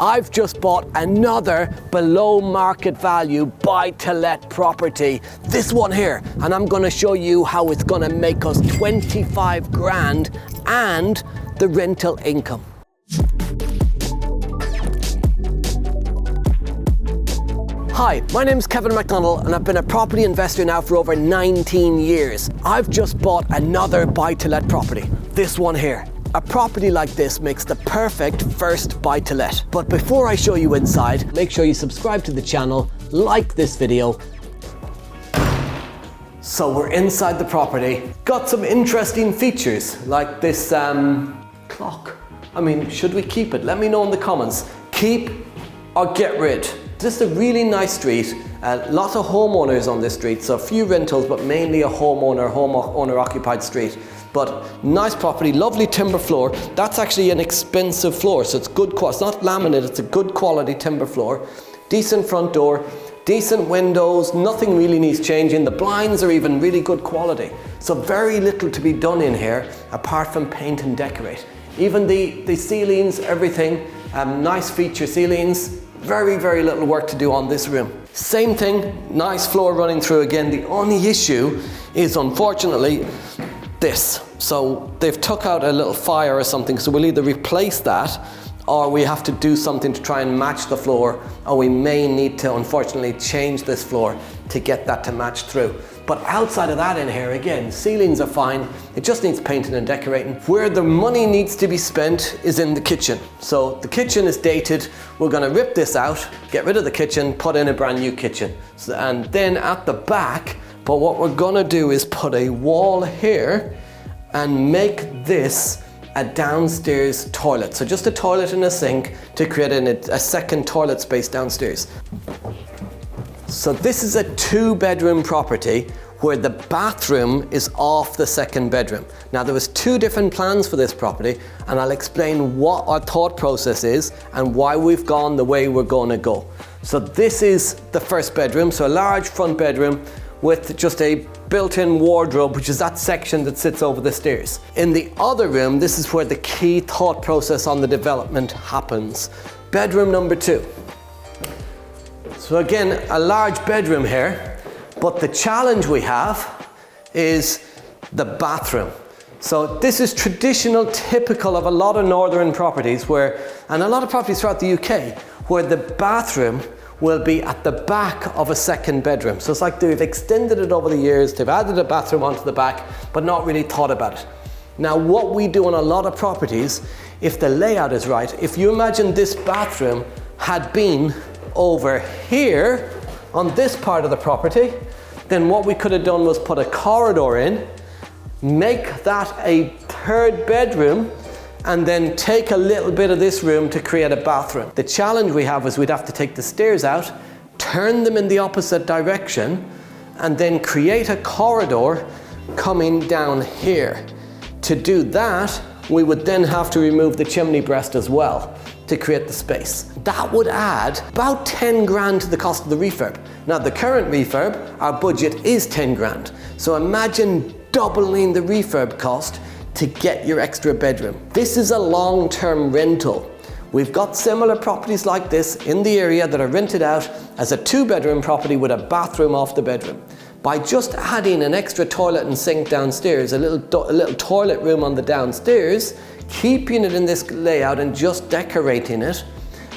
I've just bought another below market value buy-to-let property, this one here, and I'm gonna show you how it's gonna make us 25 grand and the rental income. Hi, my name's Kevin McDonald and I've been a property investor now for over 19 years. I've just bought another buy-to-let property, this one here. A property like this makes the perfect first buy-to-let. But before I show you inside, make sure you subscribe to the channel, like this video. So we're inside the property. Got some interesting features like this clock. I mean, should we keep it? Let me know in the comments. Keep or get rid. This is a really nice street. Lots of homeowners on this street, so a few rentals, but mainly a homeowner occupied street. But nice property, lovely timber floor. That's actually an expensive floor, so it's good quality. It's not laminate, it's a good quality timber floor. Decent front door, decent windows, nothing really needs changing. The blinds are even really good quality. So very little to be done in here, apart from paint and decorate. Even the ceilings, everything, nice feature ceilings. Very, very little work to do on this room. Same thing, nice floor running through again. The only issue is, unfortunately, this. So they've took out a little fire or something, so we'll either replace that or we have to do something to try and match the floor, or we may need to unfortunately change this floor to get that to match through. But outside of that in here, again, ceilings are fine. It just needs painting and decorating. Where the money needs to be spent is in the kitchen. So the kitchen is dated. We're gonna rip this out, get rid of the kitchen, put in a brand new kitchen. So, and then at the back, but what we're gonna do is put a wall here and make this a downstairs toilet. So just a toilet and a sink to create a second toilet space downstairs. So this is a 2-bedroom property where the bathroom is off the second bedroom. Now there was 2 different plans for this property, and I'll explain what our thought process is and why we've gone the way we're going to go. So this is the first bedroom, so a large front bedroom with just a built-in wardrobe, which is that section that sits over the stairs. In the other room, this is where the key thought process on the development happens. Bedroom number 2. So again, a large bedroom here, but the challenge we have is the bathroom. So this is traditional, typical of a lot of northern properties and a lot of properties throughout the UK, where the bathroom will be at the back of a second bedroom. So it's like they've extended it over the years, they've added a bathroom onto the back, but not really thought about it. Now what we do on a lot of properties, if the layout is right, if you imagine this bathroom had been over here on this part of the property, then what we could have done was put a corridor in, make that a 3rd bedroom, and then take a little bit of this room to create a bathroom. The challenge we have is we'd have to take the stairs out, turn them in the opposite direction, and then create a corridor coming down here. To do that, we would then have to remove the chimney breast as well to create the space. That would add about 10 grand to the cost of the refurb. Now the current refurb, our budget is 10 grand. So imagine doubling the refurb cost to get your extra bedroom. This is a long-term rental. We've got similar properties like this in the area that are rented out as a 2-bedroom property with a bathroom off the bedroom. By just adding an extra toilet and sink downstairs, a little toilet room on the downstairs, keeping it in this layout and just decorating it,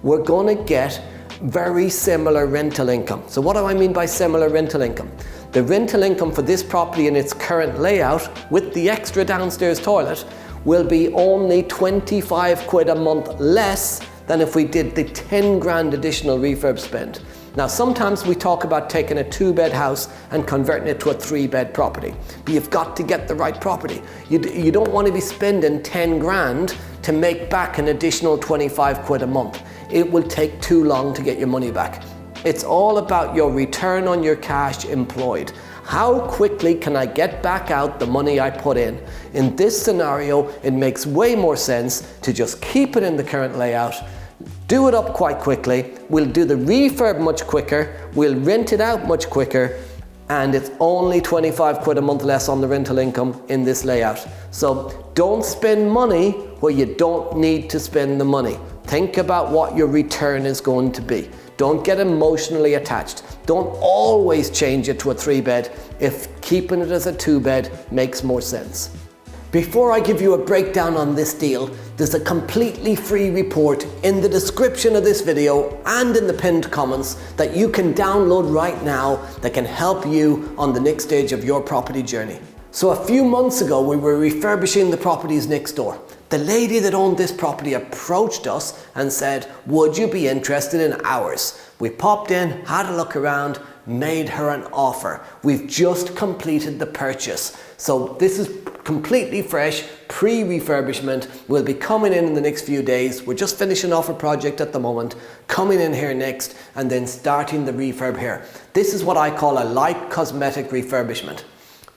we're gonna get very similar rental income. So what do I mean by similar rental income? The rental income for this property in its current layout with the extra downstairs toilet will be only 25 quid a month less than if we did the 10 grand additional refurb spend. Now sometimes we talk about taking a 2-bed house and converting it to a 3-bed property, but you've got to get the right property. You don't want to be spending 10 grand to make back an additional 25 quid a month. It will take too long to get your money back. It's all about your return on your cash employed. How quickly can I get back out the money I put in? In this scenario, it makes way more sense to just keep it in the current layout, do it up quite quickly, we'll do the refurb much quicker, we'll rent it out much quicker, and it's only 25 quid a month less on the rental income in this layout. So don't spend money where you don't need to spend the money. think about what your return is going to be. Don't get emotionally attached. Don't always change it to a 3-bed if keeping it as a 2-bed makes more sense. Before I give you a breakdown on this deal, there's a completely free report in the description of this video and in the pinned comments that you can download right now that can help you on the next stage of your property journey. So a few months ago, we were refurbishing the properties next door. The lady that owned this property approached us and said, would you be interested in ours? We popped in, had a look around, made her an offer. We've just completed the purchase. So this is completely fresh, pre-refurbishment. We'll be coming in the next few days. We're just finishing off a project at the moment, coming in here next, and then starting the refurb here. This is what I call a light cosmetic refurbishment.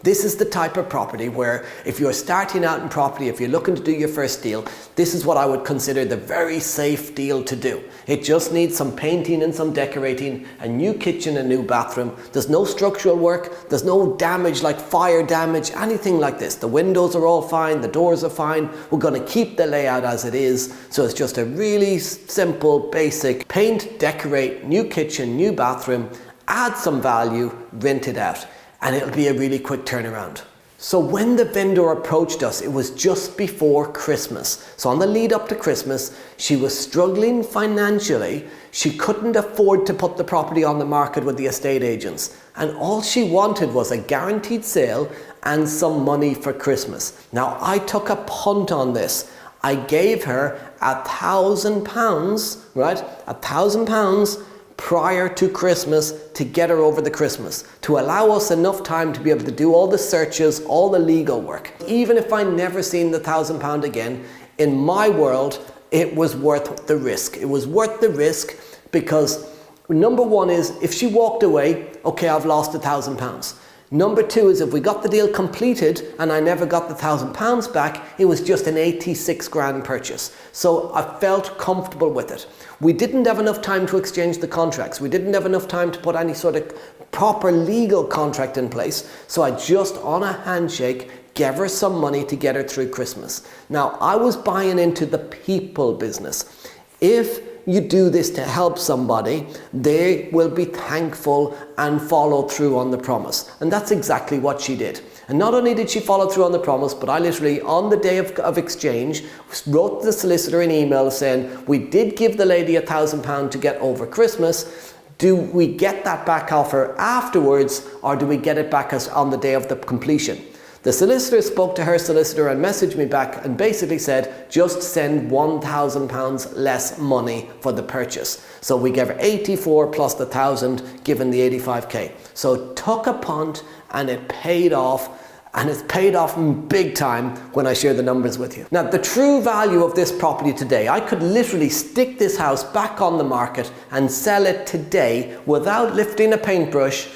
This is the type of property where if you're starting out in property, if you're looking to do your first deal, this is what I would consider the very safe deal to do. It just needs some painting and some decorating, a new kitchen, a new bathroom. There's no structural work, there's no damage like fire damage, anything like this. The windows are all fine, the doors are fine. We're going to keep the layout as it is. So it's just a really simple, basic paint, decorate, new kitchen, new bathroom, add some value, rent it out. And it'll be a really quick turnaround. So when the vendor approached us, it was just before Christmas. So on the lead up to Christmas, she was struggling financially. She couldn't afford to put the property on the market with the estate agents. And all she wanted was a guaranteed sale and some money for Christmas. Now I took a punt on this. I gave her £1,000, right? £1,000 prior to Christmas to get her over the Christmas, to allow us enough time to be able to do all the searches, all the legal work. Even if I never seen the £1,000 again, in my world, it was worth the risk. It was worth the risk because number one is if she walked away, okay, I've lost £1,000. Number two is if we got the deal completed and I never got the £1,000 back, it was just an 86 grand purchase. So I felt comfortable with it. We didn't have enough time to exchange the contracts. We didn't have enough time to put any sort of proper legal contract in place. So I just, on a handshake, gave her some money to get her through Christmas. Now, I was buying into the people business. If you do this to help somebody, they will be thankful and follow through on the promise. And that's exactly what she did. And not only did she follow through on the promise, but I literally, on the day of exchange, wrote the solicitor an email saying, we did give the lady £1,000 to get over Christmas. Do we get that back off her afterwards, or do we get it back on the day of the completion? The solicitor spoke to her solicitor and messaged me back and basically said, just send £1,000 less money for the purchase. So we gave her 84 plus the 1,000, given the 85k. So took a punt and it paid off. And it's paid off big time when I share the numbers with you. Now, the true value of this property today, I could literally stick this house back on the market and sell it today without lifting a paintbrush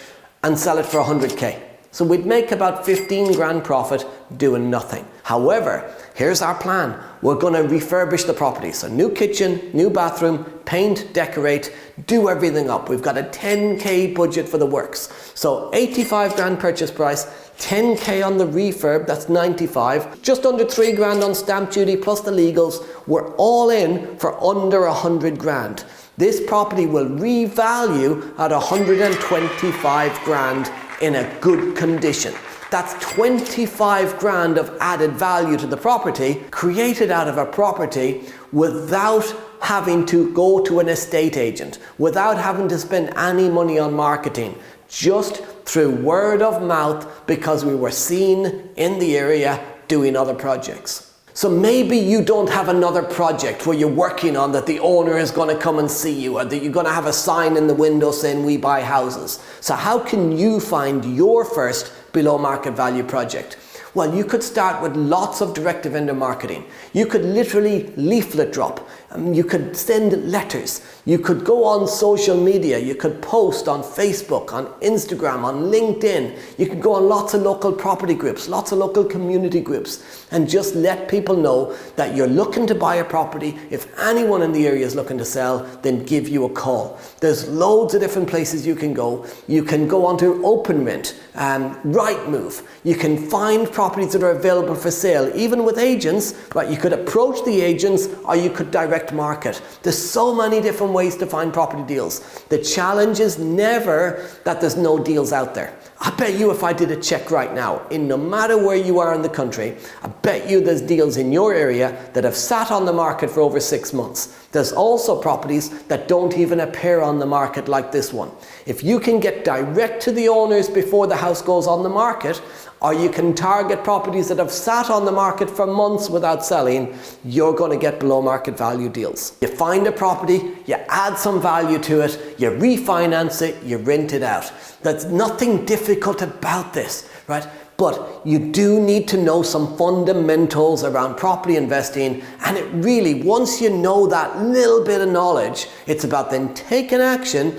and sell it for 100k. So we'd make about 15 grand profit doing nothing. However, here's our plan. We're going to refurbish the property. So new kitchen, new bathroom, paint, decorate, do everything up. We've got a 10k budget for the works. So 85 grand purchase price, 10k on the refurb, that's 95. Just under 3 grand on stamp duty plus the legals. We're all in for under 100 grand. This property will revalue at 125 grand in a good condition. That's 25 grand of added value to the property, created out of a property without having to go to an estate agent, without having to spend any money on marketing, just through word of mouth because we were seen in the area doing other projects. So maybe you don't have another project where you're working on that the owner is going to come and see you, or that you're going to have a sign in the window saying we buy houses. So how can you find your first below market value project? Well, you could start with lots of direct-to-vendor marketing. You could literally leaflet drop. You could send letters. You could go on social media. You could post on Facebook, on Instagram, on LinkedIn. You could go on lots of local property groups, lots of local community groups, and just let people know that you're looking to buy a property. If anyone in the area is looking to sell, then give you a call. There's loads of different places you can go. You can go onto OpenRent, Rightmove. You can find properties that are available for sale, even with agents. Right? You could approach the agents, or you could direct direct market. There's so many different ways to find property deals. The challenge is never that there's no deals out there. I bet you if I did a check right now, in no matter where you are in the country, I bet you there's deals in your area that have sat on the market for over 6 months. There's also properties that don't even appear on the market like this one. If you can get direct to the owners before the house goes on the market, or you can target properties that have sat on the market for months without selling, you're going to get below market value deals. You find a property, you add some value to it, you refinance it, you rent it out. There's nothing difficult about this, right? But you do need to know some fundamentals around property investing, and it really, once you know that little bit of knowledge, it's about then taking action,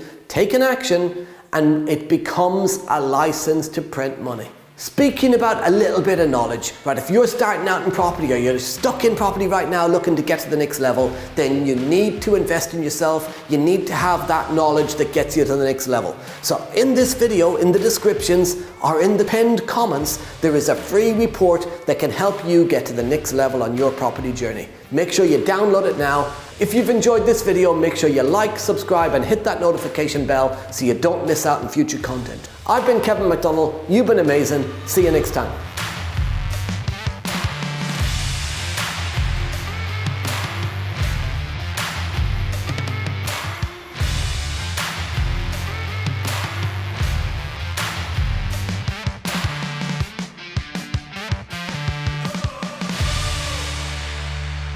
and it becomes a license to print money. Speaking about a little bit of knowledge, right, if you're starting out in property or you're stuck in property right now looking to get to the next level, then you need to invest in yourself. You need to have that knowledge that gets you to the next level. So in this video, in the descriptions or in the pinned comments, there is a free report that can help you get to the next level on your property journey. Make sure you download it now. If you've enjoyed this video, make sure you like, subscribe and hit that notification bell so you don't miss out on future content. I've been Kevin McDonald, you've been amazing, see you next time.